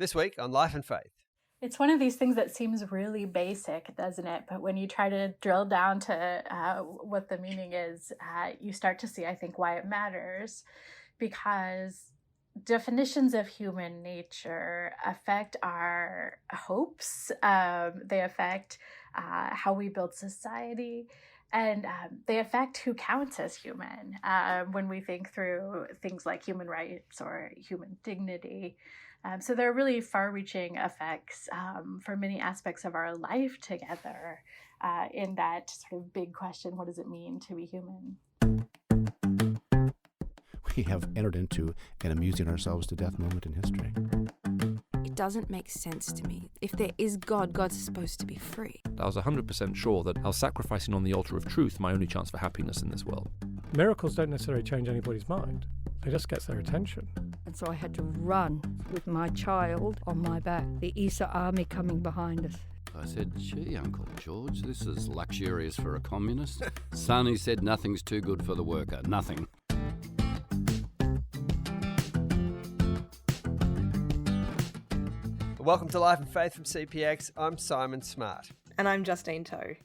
This week on Life and Faith. It's one of these things that seems really basic, doesn't it? But when you try to drill down to what the meaning is, you start to see, I think, why it matters. Because definitions of human nature affect our hopes. They affect how we build society. And they affect who counts as human when we think through things like human rights or human dignity. So there are really far-reaching effects for many aspects of our life together in that sort of big question, what does it mean to be human? We have entered into an amusing ourselves to death moment in history. It doesn't make sense to me. If there is God, God's supposed to be free. I was 100% sure that I was sacrificing on the altar of truth my only chance for happiness in this world. Miracles don't necessarily change anybody's mind. They just get their attention. And so I had to run with my child on my back, the ESA army coming behind us. I said, gee, Uncle George, this is luxurious for a communist. Son, he said, nothing's too good for the worker. Nothing. Welcome to Life and Faith from CPX. I'm Simon Smart. And I'm Justine Toe.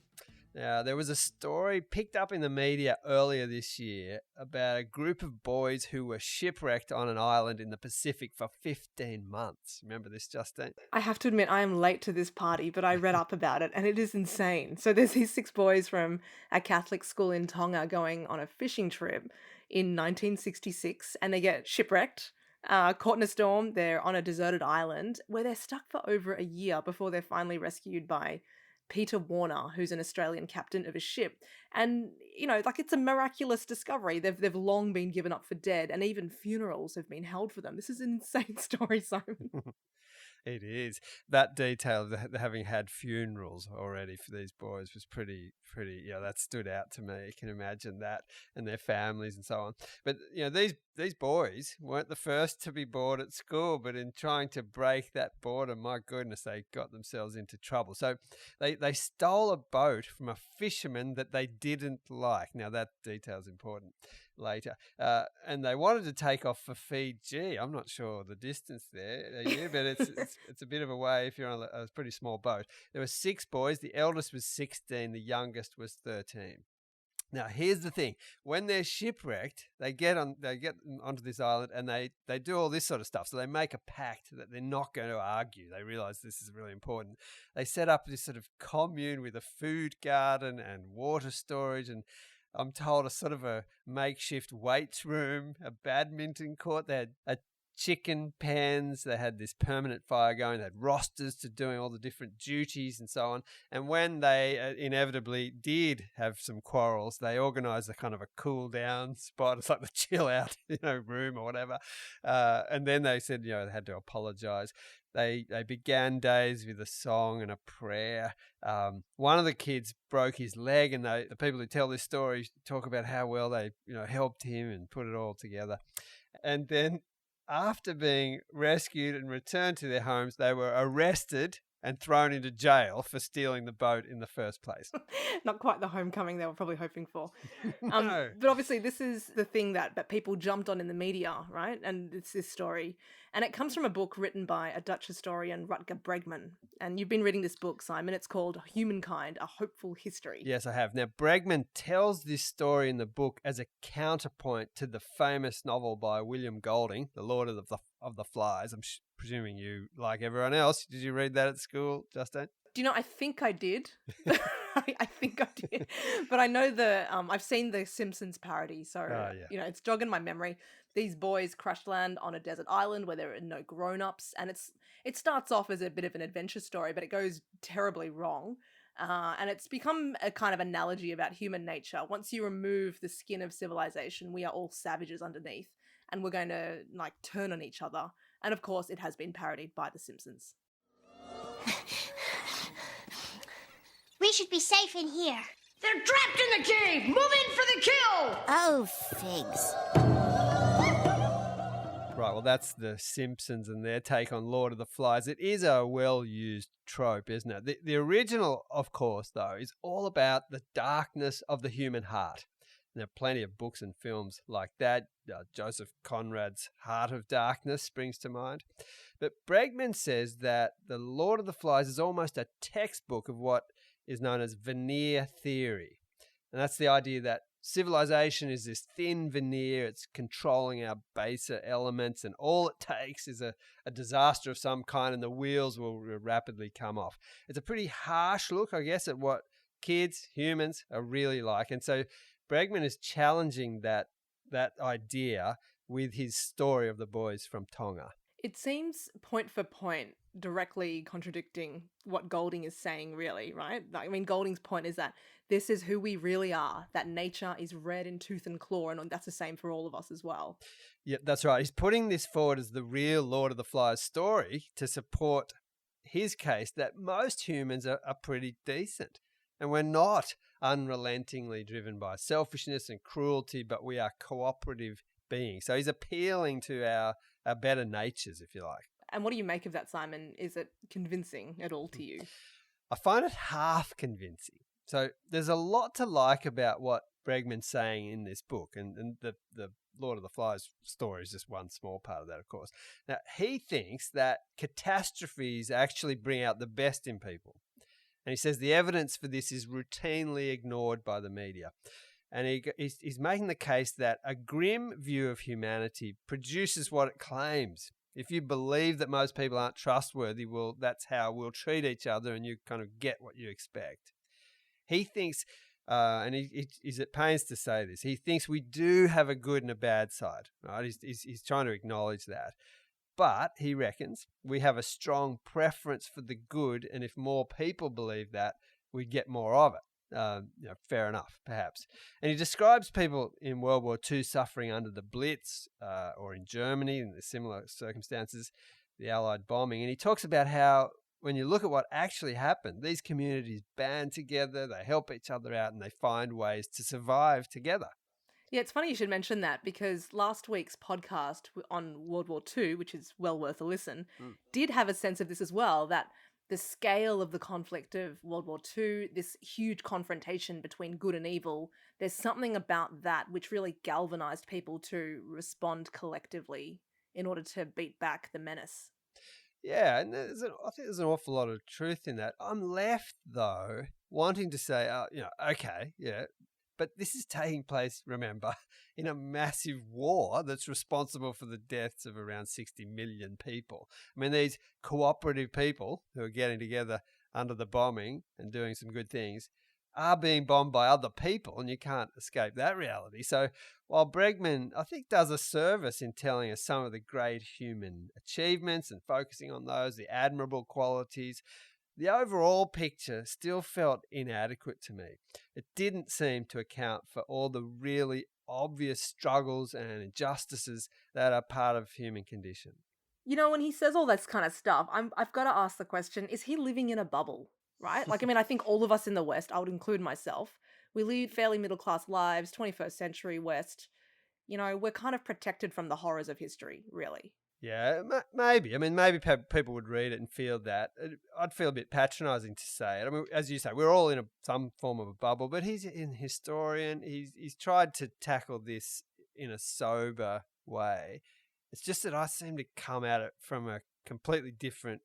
Now, there was a story picked up in the media earlier this year about a group of boys who were shipwrecked on an island in the Pacific for 15 months. Remember this, Justine? I have to admit, I am late to this party, but I read up about it, and it is insane. So there's these 6 boys from a Catholic school in Tonga going on a fishing trip in 1966, and they get shipwrecked. Caught in a storm. They're on a deserted island where they're stuck for over a year before they're finally rescued by Peter Warner, who's an Australian captain of a ship. And, you know, like, it's a miraculous discovery. They've long been given up for dead, and even funerals have been held for them. This is an insane story, Simon. It is. That detail of having had funerals already for these boys was pretty, that stood out to me. You can imagine that, and their families and so on. But, these boys weren't the first to be bored at school, but in trying to break that boredom, my goodness, they got themselves into trouble. So they stole a boat from a fisherman that they didn't like. Now, that detail is important later. And they wanted to take off for Fiji. I'm not sure the distance there, but it's a bit of a way if you're on a pretty small boat. There were 6 boys. The eldest was 16. The youngest was 13. Now, here's the thing. When they're shipwrecked, they get onto this island and they do all this sort of stuff. So they make a pact that they're not going to argue. They realize this is really important. They set up this sort of commune with a food garden and water storage, and I'm told a sort of a makeshift weights room, a badminton court. They had a chicken pens, they had this permanent fire going, they had rosters to doing all the different duties and so on. And when they inevitably did have some quarrels, they organised a kind of a cool down spot. It's like the chill out, room or whatever. And then they said, they had to apologise. They began days with a song and a prayer. One of the kids broke his leg, and the people who tell this story talk about how well they helped him and put it all together. And then after being rescued and returned to their homes, they were arrested and thrown into jail for stealing the boat in the first place. Not quite the homecoming they were probably hoping for. No. But obviously this is the thing that people jumped on in the media, right? And it's this story. And it comes from a book written by a Dutch historian, Rutger Bregman. And you've been reading this book, Simon. It's called Humankind, A Hopeful History. Yes, I have. Now, Bregman tells this story in the book as a counterpoint to the famous novel by William Golding, The Lord of the Flies. I'm presuming you, like everyone else, did you read that at school, Justine? Do you know, I think I did. I think I did. But I know I've seen the Simpsons parody, so, it's jogging my memory. These boys crash land on a desert island where there are no grown-ups, and it starts off as a bit of an adventure story, but it goes terribly wrong. And it's become a kind of analogy about human nature. Once you remove the skin of civilization, we are all savages underneath, and we're going to, turn on each other. And of course, it has been parodied by The Simpsons. We should be safe in here. They're trapped in the cave! Move in for the kill! Oh, figs. Right, well, that's The Simpsons and their take on Lord of the Flies. It is a well-used trope, isn't it? The original, of course, though, is all about the darkness of the human heart. There are plenty of books and films like that. Joseph Conrad's Heart of Darkness springs to mind. But Bregman says that The Lord of the Flies is almost a textbook of what is known as veneer theory. And that's the idea that civilization is this thin veneer. It's controlling our baser elements, and all it takes is a disaster of some kind and the wheels will rapidly come off. It's a pretty harsh look, I guess, at what kids, humans, are really like. And so Bregman is challenging that idea with his story of the boys from Tonga. It seems point for point directly contradicting what Golding is saying, really, right? I mean, Golding's point is that this is who we really are, that nature is red in tooth and claw, and that's the same for all of us as well. Yeah, that's right. He's putting this forward as the real Lord of the Flies story to support his case that most humans are pretty decent. And we're not unrelentingly driven by selfishness and cruelty, but we are cooperative beings. So he's appealing to our better natures, if you like. And what do you make of that, Simon? Is it convincing at all to you? I find it half convincing. So there's a lot to like about what Bregman's saying in this book, and the Lord of the Flies story is just one small part of that, of course. Now, he thinks that catastrophes actually bring out the best in people. And he says the evidence for this is routinely ignored by the media. And he's making the case that a grim view of humanity produces what it claims. If you believe that most people aren't trustworthy, well, that's how we'll treat each other, and you kind of get what you expect. He thinks, and he's at pains to say this, he thinks we do have a good and a bad side. Right? He's trying to acknowledge that. But, he reckons, we have a strong preference for the good, and if more people believe that, we'd get more of it. Fair enough, perhaps. And he describes people in World War II suffering under the Blitz, or in Germany in the similar circumstances, the Allied bombing. And he talks about how when you look at what actually happened, these communities band together, they help each other out, and they find ways to survive together. Yeah, it's funny you should mention that, because last week's podcast on World War II, which is well worth a listen, did have a sense of this as well, that the scale of the conflict of World War II, this huge confrontation between good and evil, there's something about that which really galvanized people to respond collectively in order to beat back the menace. Yeah, and I think there's an awful lot of truth in that. I'm left, though, wanting to say, okay, yeah, but this is taking place, remember, in a massive war that's responsible for the deaths of around 60 million people. I mean, these cooperative people who are getting together under the bombing and doing some good things are being bombed by other people, and you can't escape that reality. So while Bregman, I think, does a service in telling us some of the great human achievements and focusing on those, the admirable qualities, the overall picture still felt inadequate to me. It didn't seem to account for all the really obvious struggles and injustices that are part of human condition. You know, when he says all this kind of stuff, I've got to ask the question, is he living in a bubble, right? Like, I mean, I think all of us in the West, I would include myself, we lead fairly middle-class lives, 21st century West. You know, we're kind of protected from the horrors of history, really. Yeah, maybe. I mean, maybe people would read it and feel that. I'd feel a bit patronising to say it. I mean, as you say, we're all in some form of a bubble, but he's an historian. He's tried to tackle this in a sober way. It's just that I seem to come at it from a completely different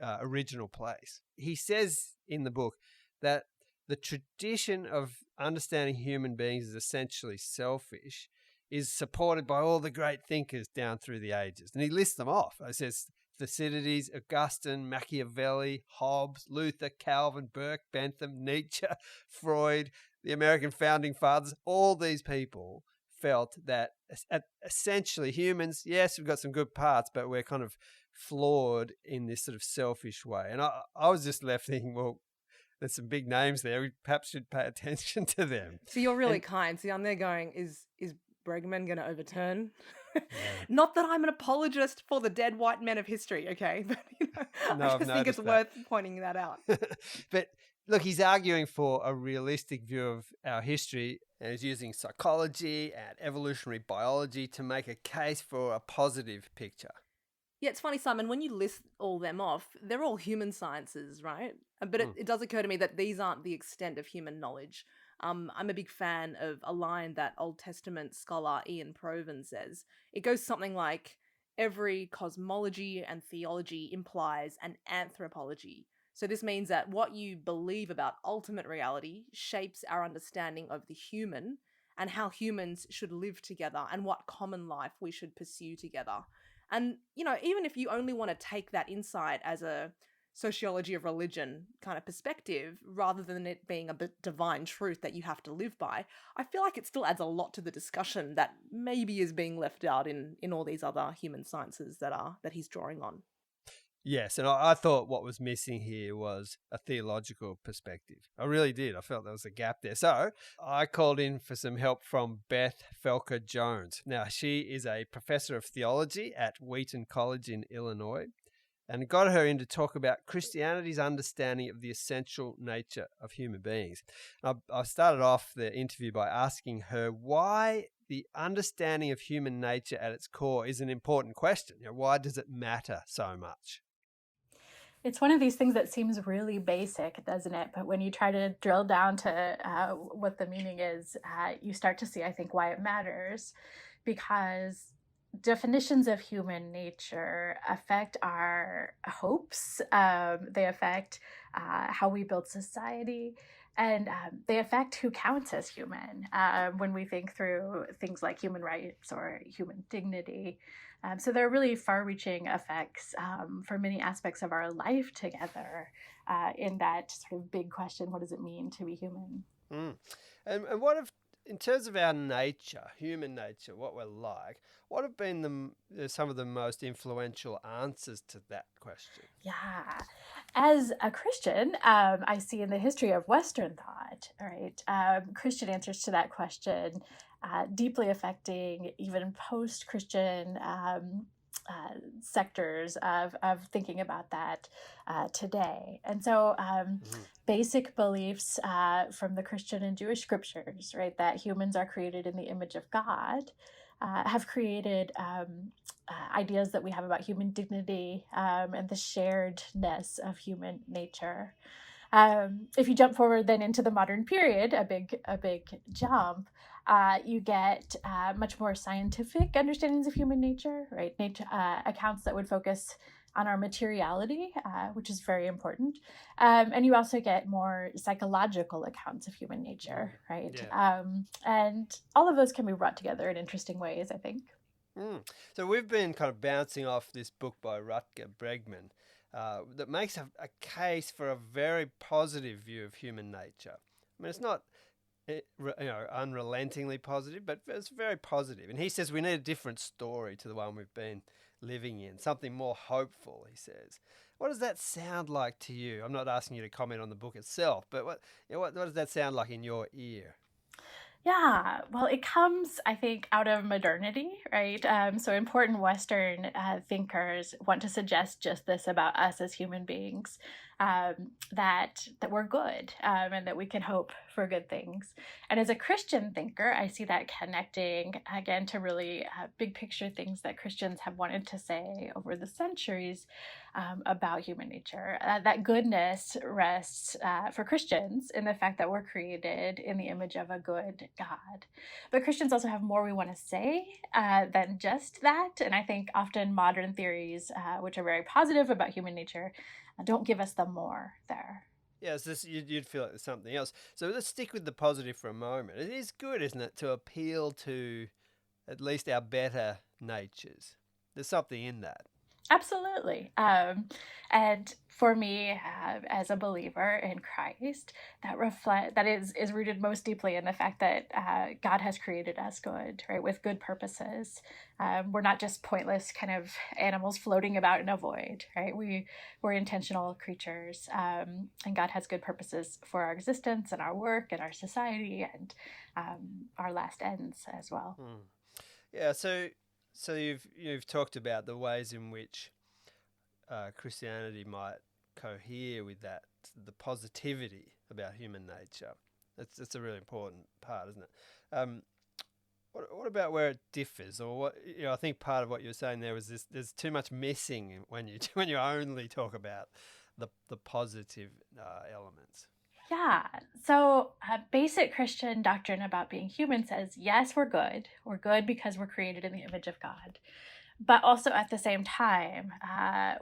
original place. He says in the book that the tradition of understanding human beings as essentially selfish is supported by all the great thinkers down through the ages. And he lists them off. He says Thucydides, Augustine, Machiavelli, Hobbes, Luther, Calvin, Burke, Bentham, Nietzsche, Freud, the American founding fathers. All these people felt that essentially humans, yes, we've got some good parts, but we're kind of flawed in this sort of selfish way. And I was just left thinking, well, there's some big names there. We perhaps should pay attention to them. So you're really kind. See, I'm there going, is Bregman going to overturn? Yeah. Not that I'm an apologist for the dead white men of history, okay? But I just think it's worth pointing that out. But look, he's arguing for a realistic view of our history, and he's using psychology and evolutionary biology to make a case for a positive picture. Yeah, it's funny, Simon, when you list all them off, they're all human sciences, right? But it does occur to me that these aren't the extent of human knowledge. I'm a big fan of a line that Old Testament scholar Ian Provan says. It goes something like, every cosmology and theology implies an anthropology. So this means that what you believe about ultimate reality shapes our understanding of the human and how humans should live together and what common life we should pursue together. And, even if you only want to take that insight as a sociology of religion kind of perspective, rather than it being a divine truth that you have to live by, I feel like it still adds a lot to the discussion that maybe is being left out in all these other human sciences that he's drawing on. Yes, and I thought what was missing here was a theological perspective. I really did. I felt there was a gap there. So I called in for some help from Beth Felker Jones. Now, she is a professor of theology at Wheaton College in Illinois, and got her in to talk about Christianity's understanding of the essential nature of human beings. I started off the interview by asking her why the understanding of human nature at its core is an important question. Why does it matter so much? It's one of these things that seems really basic, doesn't it? But when you try to drill down to what the meaning is, you start to see, I think, why it matters. Because definitions of human nature affect our hopes. They affect how we build society. And they affect who counts as human when we think through things like human rights or human dignity. So there are really far-reaching effects for many aspects of our life together in that sort of big question, what does it mean to be human? And what if, in terms of our nature, human nature, what we're like, what have been some of the most influential answers to that question? Yeah. As a Christian, I see in the history of Western thought, right, Christian answers to that question deeply affecting even post-Christian sectors of thinking about that today. And so basic beliefs from the Christian and Jewish scriptures, right, that humans are created in the image of God, have created ideas that we have about human dignity and the sharedness of human nature. If you jump forward then into the modern period, a big jump, you get much more scientific understandings of human nature, right? Accounts that would focus on our materiality, which is very important. And you also get more psychological accounts of human nature, right? Yeah. And all of those can be brought together in interesting ways, I think. So we've been kind of bouncing off this book by Rutger Bregman that makes a case for a very positive view of human nature. I mean, it's not unrelentingly positive, but it's very positive. And he says we need a different story to the one we've been living in, something more hopeful, he says. What does that sound like to you? I'm not asking you to comment on the book itself, but what does that sound like in your ear? Yeah, well, it comes, I think, out of modernity, right? So important Western thinkers want to suggest just this about us as human beings, that we're good and that we can hope for good things. And as a Christian thinker, I see that connecting, again, to really big picture things that Christians have wanted to say over the centuries about human nature. That goodness rests for Christians in the fact that we're created in the image of a good God. But Christians also have more we want to say than just that. And I think often modern theories, which are very positive about human nature, don't give us the more there. Yes, you'd feel like there's something else. So let's stick with the positive for a moment. It is good, isn't it, to appeal to at least our better natures. There's something in that. Absolutely. And for me, as a believer in Christ, that is rooted most deeply in the fact that God has created us good, right, with good purposes. We're not just pointless kind of animals floating about in a void, right? We're intentional creatures, and God has good purposes for our existence and our work and our society and our last ends as well. Yeah. So you've talked about the ways in which Christianity might cohere with the positivity about human nature. That's a really important part, isn't it? What about where it differs, or what? I think part of what you were saying there was this: there's too much missing when you only talk about the positive elements. Yeah. So basic Christian doctrine about being human says, yes, we're good. We're good because we're created in the image of God. But also at the same time,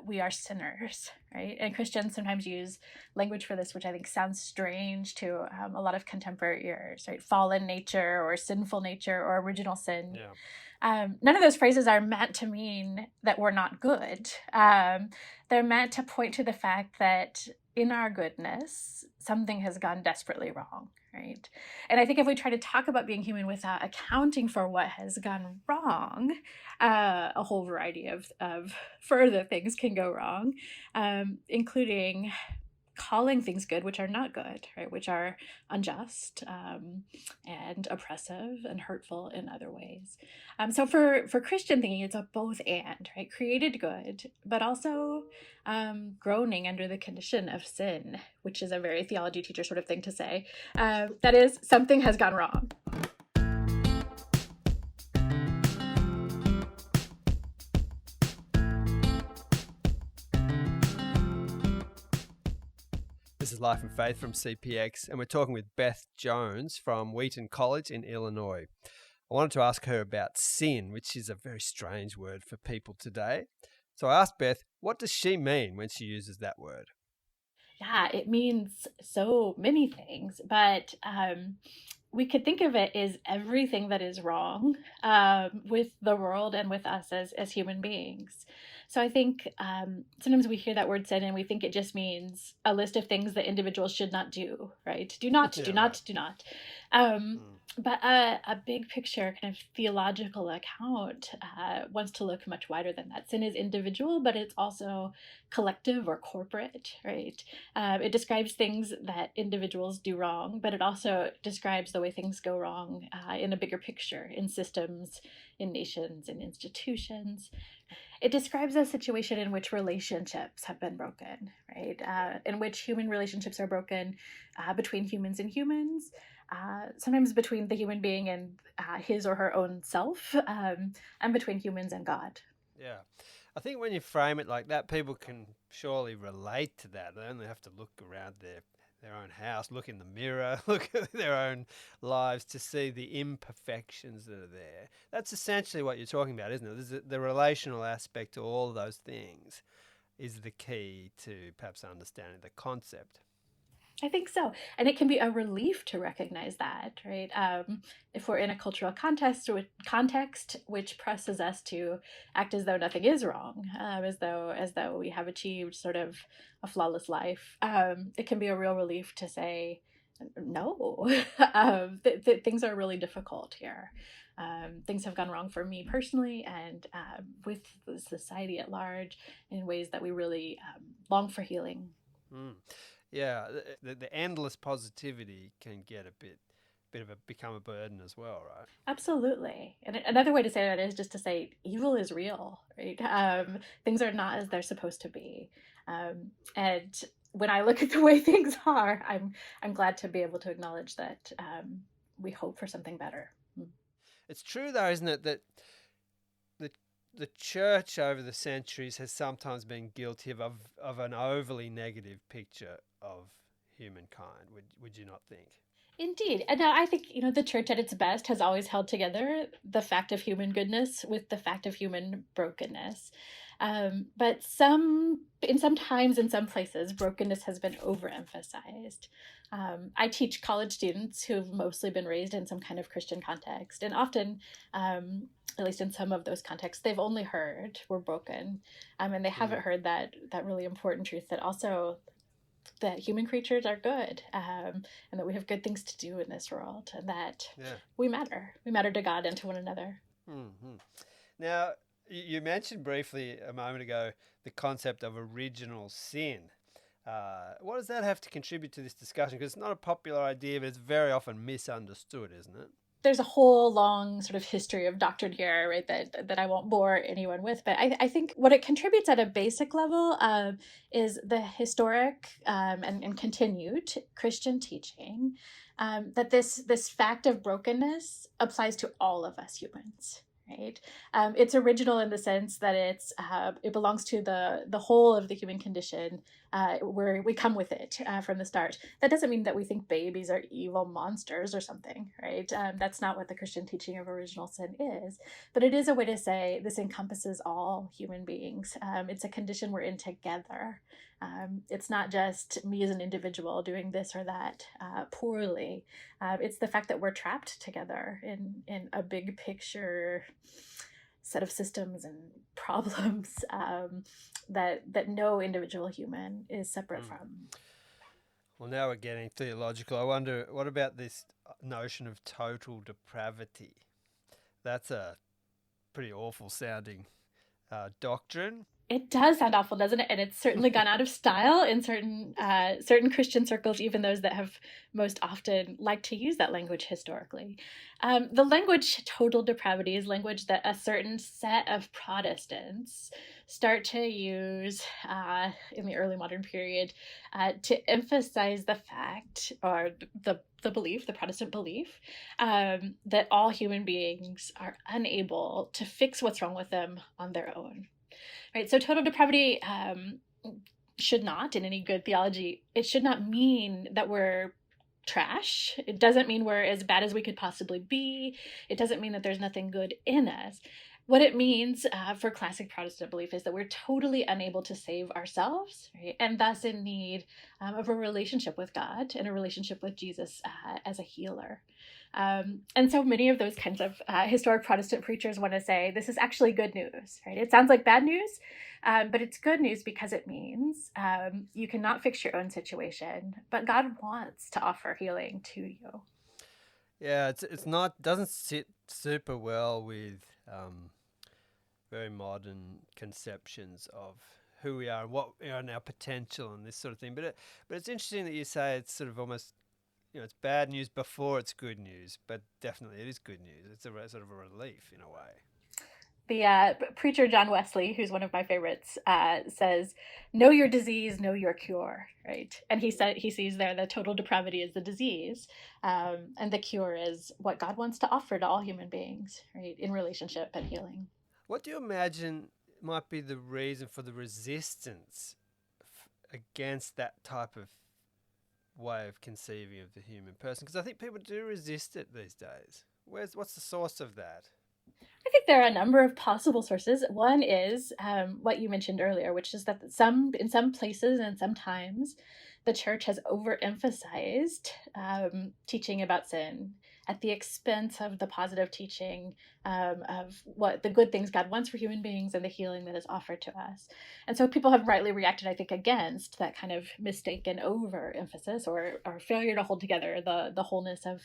we are sinners, right? And Christians sometimes use language for this, which I think sounds strange to a lot of contemporary ears, right? Fallen nature or sinful nature or original sin. Yeah. None of those phrases are meant to mean that we're not good. They're meant to point to the fact that in our goodness, something has gone desperately wrong, right? And I think if we try to talk about being human without accounting for what has gone wrong, a whole variety of further things can go wrong, including calling things good which are not good, right? Which are unjust and oppressive and hurtful in other ways. So for Christian thinking, it's a both and, right? Created good, but also groaning under the condition of sin, which is a very theology teacher sort of thing to say. That is, something has gone wrong. This is Life and Faith from CPX, and we're talking with Beth Jones from Wheaton College in Illinois. I wanted to ask her about sin, which is a very strange word for people today. So I asked Beth, what does she mean when she uses that word? Yeah, it means so many things, but we could think of it as everything that is wrong with the world and with us as human beings. So I think sometimes we hear that word sin and we think it just means a list of things that individuals should not do, right? Do not, do not, do not. But a big picture kind of theological account wants to look much wider than that. Sin is individual, but it's also collective or corporate, right? It describes things that individuals do wrong, but it also describes the way things go wrong in a bigger picture, in systems, in nations, in institutions. It describes a situation in which relationships have been broken, right? In which human relationships are broken between humans and humans, sometimes between the human being and his or her own self, and between humans and God. Yeah. I think when you frame it like that, people can surely relate to that. They only have to look around their own house, look in the mirror, look at their own lives to see the imperfections that are there. That's essentially what you're talking about, isn't it? The relational aspect to all of those things is the key to perhaps understanding the concept. I think so. And it can be a relief to recognize that, right? If we're in a cultural context which presses us to act as though nothing is wrong, as though we have achieved sort of a flawless life, it can be a real relief to say, no, things are really difficult here. Things have gone wrong for me personally and with the society at large in ways that we really long for healing. Yeah, the endless positivity can get become a burden as well, right? Absolutely. And another way to say that is just to say evil is real, right? Things are not as they're supposed to be. And when I look at the way things are, I'm glad to be able to acknowledge that we hope for something better. It's true, though, isn't it, that the church over the centuries has sometimes been guilty of an overly negative picture of humankind. Would you not think? Indeed. And I think, the church at its best has always held together the fact of human goodness with the fact of human brokenness. But in some times, in some places, brokenness has been overemphasized. I teach college students who've mostly been raised in some kind of Christian context. And often, at least in some of those contexts, they've only heard we're broken. And they haven't heard that really important truth that also that human creatures are good, and that we have good things to do in this world, and that we matter. We matter to God and to one another. Mm-hmm. Now, you mentioned briefly a moment ago the concept of original sin. What does that have to contribute to this discussion? Because it's not a popular idea, but it's very often misunderstood, isn't it? There's a whole long sort of history of doctrine here, right, that I won't bore anyone with. But I think what it contributes at a basic level is the historic and continued Christian teaching that this fact of brokenness applies to all of us humans. right? It's original in the sense that it belongs to the whole of the human condition, where we come with it from the start. That doesn't mean that we think babies are evil monsters or something, right? That's not what the Christian teaching of original sin is, but it is a way to say this encompasses all human beings. It's a condition we're in together. It's not just me as an individual doing this or that poorly. It's the fact that we're trapped together in a big picture set of systems and problems that no individual human is separate from. Well, now we're getting theological. I wonder, what about this notion of total depravity? That's a pretty awful sounding doctrine. It does sound awful, doesn't it? And it's certainly gone out of style in certain Christian circles, even those that have most often liked to use that language historically. The language total depravity is language that a certain set of Protestants start to use in the early modern period to emphasize the fact, or the belief, the Protestant belief, that all human beings are unable to fix what's wrong with them on their own. Right, so total depravity should not, in any good theology, it should not mean that we're trash. It doesn't mean we're as bad as we could possibly be. It doesn't mean that there's nothing good in us. What it means for classic Protestant belief is that we're totally unable to save ourselves, right? And thus in need of a relationship with God and a relationship with Jesus as a healer. And so many of those kinds of historic Protestant preachers want to say, this is actually good news, right? It sounds like bad news, but it's good news because it means you cannot fix your own situation, but God wants to offer healing to you. Yeah, it's not, doesn't sit super well with very modern conceptions of who we are and what and our potential and this sort of thing. But it's interesting that you say it's sort of almost, it's bad news before it's good news, but definitely it is good news. It's a sort of a relief in a way. The preacher John Wesley, who's one of my favorites, says, "Know your disease, know your cure." Right, and he sees there the total depravity is the disease, and the cure is what God wants to offer to all human beings, right, in relationship and healing. What do you imagine might be the reason for the resistance against that type of way of conceiving of the human person? Because I think people do resist it these days. What's the source of that? I think there are a number of possible sources. One is what you mentioned earlier, which is that in some places and sometimes the church has overemphasized teaching about sin at the expense of the positive teaching of what the good things God wants for human beings and the healing that is offered to us. And so people have rightly reacted, I think, against that kind of mistaken overemphasis or failure to hold together the wholeness of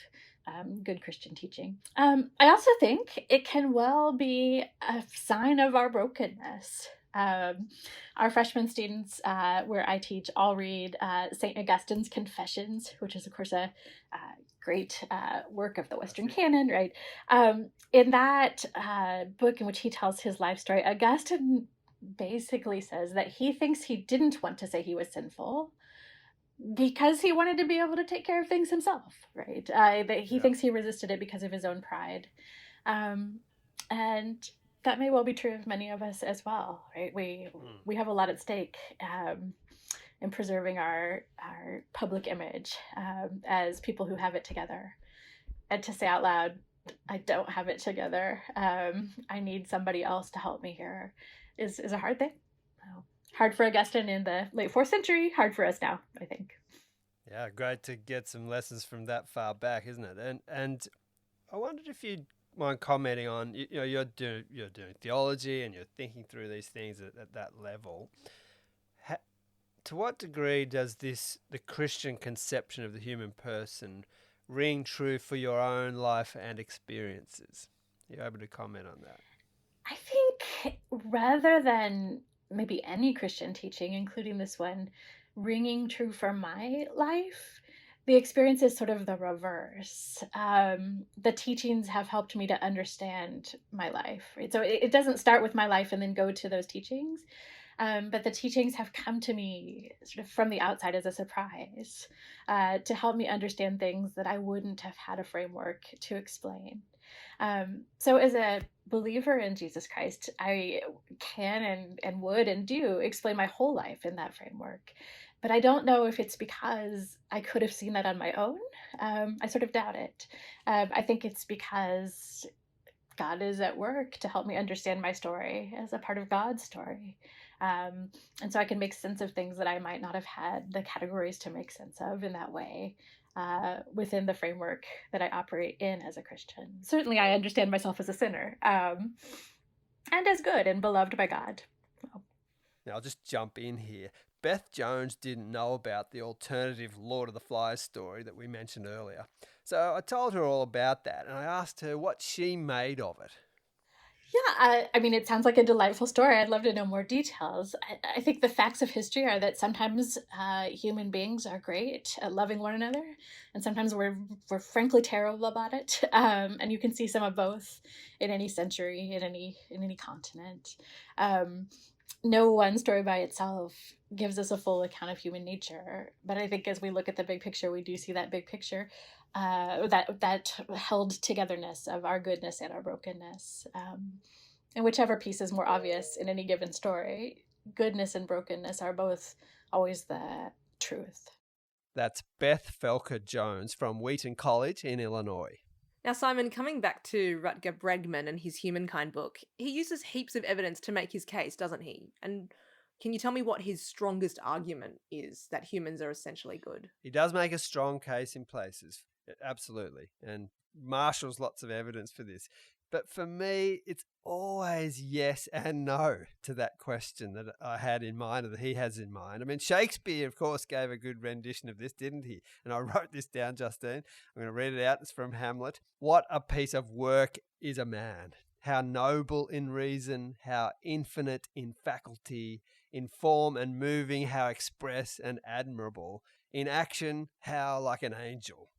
good Christian teaching. I also think it can well be a sign of our brokenness. Our freshman students, where I teach, all read St. Augustine's Confessions, which is, of course, a great work of the Western canon, right? In that book in which he tells his life story, Augustine basically says that he thinks he didn't want to say he was sinful because he wanted to be able to take care of things himself, right? That he thinks he resisted it because of his own pride. And that may well be true of many of us as well, right? We have a lot at stake in preserving our public image as people who have it together. And to say out loud, I don't have it together, I need somebody else to help me here, is a hard thing. Hard for Augustine in the late 4th century, hard for us now, I think. Yeah, great to get some lessons from that far back, isn't it? And I wondered if you'd mind commenting on, you're doing theology and you're thinking through these things at that level. To what degree does the Christian conception of the human person ring true for your own life and experiences? Are you able to comment on that? I think rather than maybe any Christian teaching, including this one, ringing true for my life, the experience is sort of the reverse. The teachings have helped me to understand my life, right? So it doesn't start with my life and then go to those teachings, but the teachings have come to me sort of from the outside as a surprise to help me understand things that I wouldn't have had a framework to explain. So as a believer in Jesus Christ, I can and would and do explain my whole life in that framework. But I don't know if it's because I could have seen that on my own. I sort of doubt it. I think it's because God is at work to help me understand my story as a part of God's story. And so I can make sense of things that I might not have had the categories to make sense of in that way within the framework that I operate in as a Christian. Certainly I understand myself as a sinner and as good and beloved by God. Now I'll just jump in here. Beth Jones didn't know about the alternative Lord of the Flies story that we mentioned earlier. So I told her all about that and I asked her what she made of it. Yeah, I mean, it sounds like a delightful story. I'd love to know more details. I think the facts of history are that sometimes human beings are great at loving one another, and sometimes we're frankly terrible about it. And you can see some of both in any century, in any continent. No one story by itself gives us a full account of human nature, but I think as we look at the big picture, we do see that big picture. That held togetherness of our goodness and our brokenness. And whichever piece is more obvious in any given story, goodness and brokenness are both always the truth. That's Beth Felker Jones from Wheaton College in Illinois. Now, Simon, coming back to Rutger Bregman and his Humankind book, he uses heaps of evidence to make his case, doesn't he? And can you tell me what his strongest argument is, that humans are essentially good? He does make a strong case in places. Absolutely. And marshals lots of evidence for this. But for me, it's always yes and no to that question that I had in mind, or that he has in mind. I mean, Shakespeare, of course, gave a good rendition of this, didn't he? And I wrote this down, Justine. I'm going to read it out. It's from Hamlet. What a piece of work is a man. How noble in reason, how infinite in faculty, in form and moving, how express and admirable. In action, how like an angel.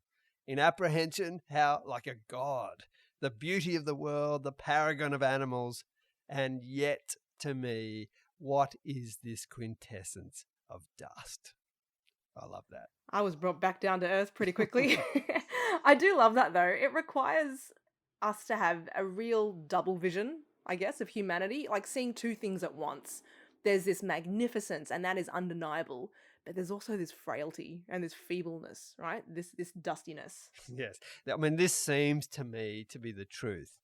In apprehension, how like a god, the beauty of the world, the paragon of animals, and yet, to me, what is this quintessence of dust? I love that. I was brought back down to earth pretty quickly. I do love that, though. It requires us to have a real double vision, I guess, of humanity, like seeing two things at once. There's this magnificence, and that is undeniable. But there's also this frailty and this feebleness, right? This dustiness. Yes. I mean, this seems to me to be the truth.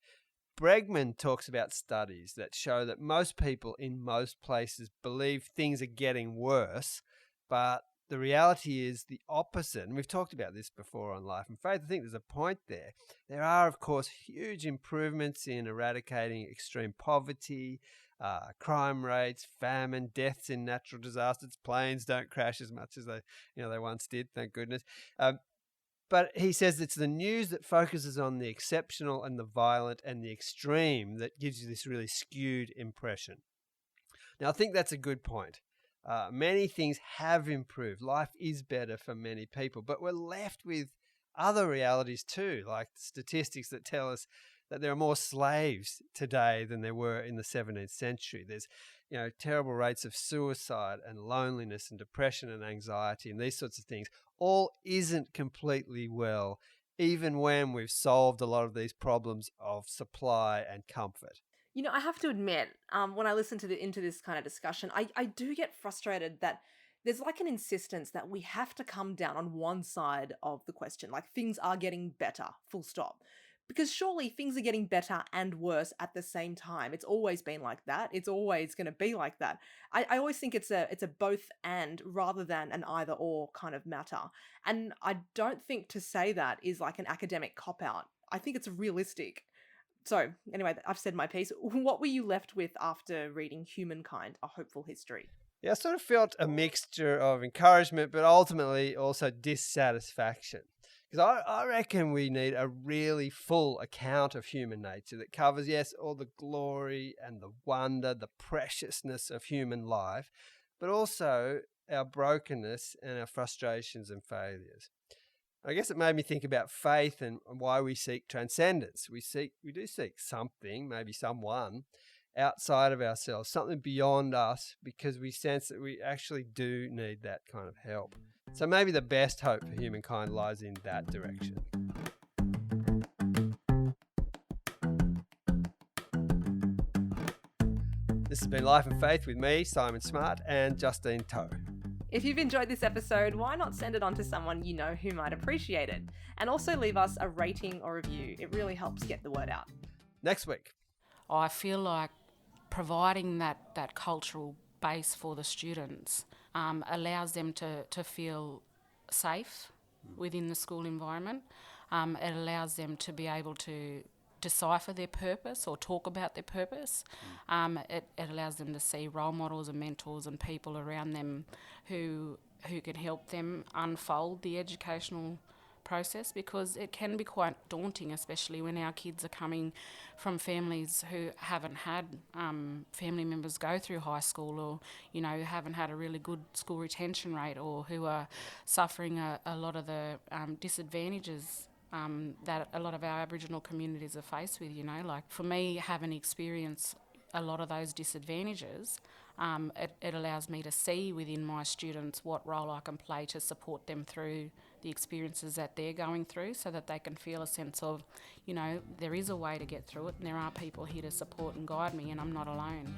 Bregman talks about studies that show that most people in most places believe things are getting worse, but the reality is the opposite. And we've talked about this before on Life and Faith. I think there's a point there. There are, of course, huge improvements in eradicating extreme poverty, crime rates, famine, deaths in natural disasters. Planes don't crash as much as they once did, thank goodness. But he says it's the news that focuses on the exceptional and the violent and the extreme that gives you this really skewed impression. Now, I think that's a good point. Many things have improved. Life is better for many people, but we're left with other realities too, like statistics that tell us that there are more slaves today than there were in the 17th century. There's, terrible rates of suicide and loneliness and depression and anxiety and these sorts of things. All isn't completely well, even when we've solved a lot of these problems of supply and comfort. I have to admit, when I listen into this kind of discussion, I do get frustrated that there's like an insistence that we have to come down on one side of the question, like things are getting better, full stop. Because surely things are getting better and worse at the same time. It's always been like that. It's always going to be like that. I always think it's a both and rather than an either or kind of matter. And I don't think to say that is like an academic cop-out. I think it's realistic. So anyway, I've said my piece. What were you left with after reading Humankind, A Hopeful History? Yeah, I sort of felt a mixture of encouragement, but ultimately also dissatisfaction. Because I reckon we need a really full account of human nature that covers, yes, all the glory and the wonder, the preciousness of human life, but also our brokenness and our frustrations and failures. I guess it made me think about faith and why we seek transcendence. We do seek something, maybe someone, outside of ourselves, something beyond us, because we sense that we actually do need that kind of help. So maybe the best hope for humankind lies in that direction. This has been Life and Faith with me, Simon Smart, and Justine Toe. If you've enjoyed this episode, why not send it on to someone you know who might appreciate it? And also leave us a rating or review. It really helps get the word out. Next week. I feel like providing that cultural base for the students allows them to feel safe within the school environment. It allows them to be able to decipher their purpose or talk about their purpose. It allows them to see role models and mentors and people around them who can help them unfold the educational process, because it can be quite daunting, especially when our kids are coming from families who haven't had family members go through high school, or haven't had a really good school retention rate, or who are suffering a lot of the disadvantages that a lot of our Aboriginal communities are faced with. Like for me, having experienced a lot of those disadvantages, it allows me to see within my students what role I can play to support them through the experiences that they're going through, so that they can feel a sense of, there is a way to get through it, and there are people here to support and guide me, and I'm not alone.